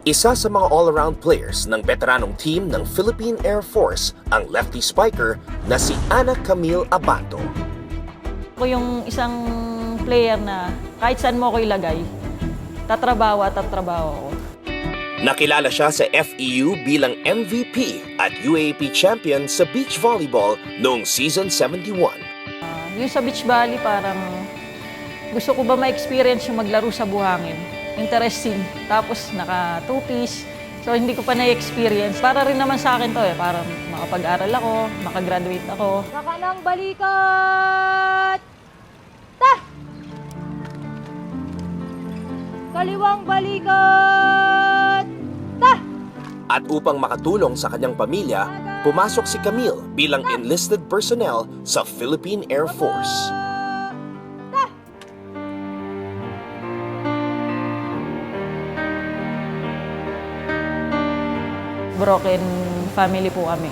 Isa sa mga all-around players ng veteranong team ng Philippine Air Force ang lefty spiker na si Ana Camille Abato. Ako yung isang player na kahit saan mo ako ilagay, tatrabaho at tatrabaho ako. Nakilala siya sa FEU bilang MVP at UAAP champion sa beach volleyball noong season 71. Yung sa beach volley, parang gusto ko ba ma-experience yung maglaro sa buhangin. Interesting. Tapos naka two-piece. So hindi ko pa na-experience. Para rin naman sa akin to para makapag-aral ako, makagraduate ako. Kakanang balikat! Ta! Kaliwang balikat! Ta! At upang makatulong sa kanyang pamilya, pumasok si Camille bilang enlisted personnel sa Philippine Air Force. Broken family po kami.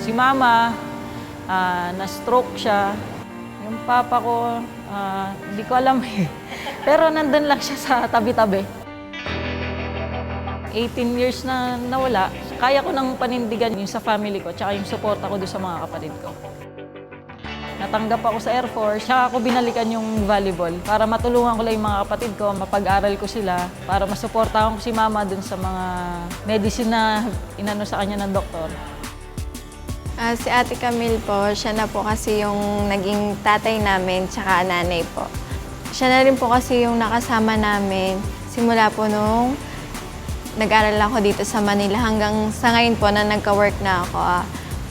Si mama, na-stroke siya. Yung papa ko, hindi ko alam eh. Pero nandun lang siya sa tabi-tabi. 18 years na nawala, kaya ko nang panindigan yung sa family ko, tsaka yung support ako doon sa mga kapatid ko. Natanggap ako sa Air Force, tsaka ako binalikan yung volleyball para matulungan ko lang yung mga kapatid ko, mapag-aral ko sila, para masuportahan ko si mama dun sa mga medicine na inano sa kanya ng doktor. Si Ate Camille po, siya na po kasi yung naging tatay namin, tsaka nanay po. Siya na rin po kasi yung nakasama namin simula po nung nag-aral ako dito sa Manila hanggang sa ngayon po na nagka-work na ako.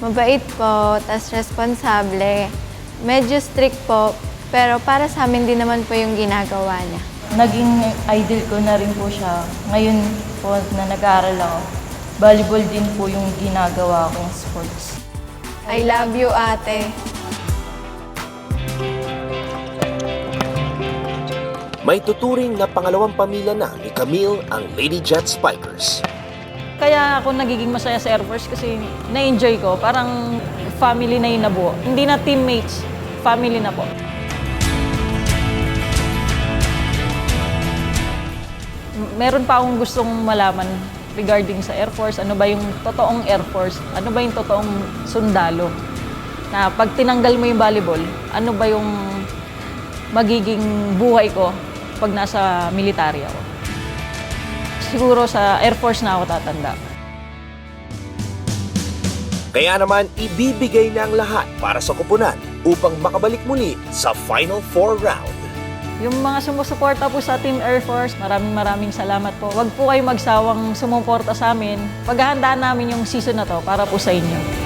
Mabait po, tas responsable. Medyo strict po, pero para sa amin din naman po yung ginagawa niya. Naging idol ko na rin po siya. Ngayon po na nag-aaral ako, volleyball din po yung ginagawa kong sports. I love you, ate. May tuturing na pangalawang pamilya na ni Camille ang Lady Jet Spikers. Kaya ako nagiging masaya sa Air Force kasi na-enjoy ko. Parang family na yung nabuo. Hindi na teammates, family na po. Meron pa akong gustong malaman regarding sa Air Force. Ano ba yung totoong Air Force? Ano ba yung totoong sundalo? Na pag tinanggal mo yung volleyball, ano ba yung magiging buhay ko pag nasa military ako? Siguro sa Air Force na ako tatanda. Kaya naman, ibibigay na ang lahat para sa kupunan upang makabalik muli sa Final Four round. Yung mga sumusuporta po sa Team Air Force, maraming salamat po. Huwag po kayo magsawang sumuporta sa amin. Paghahandaan namin yung season na to para po sa inyo.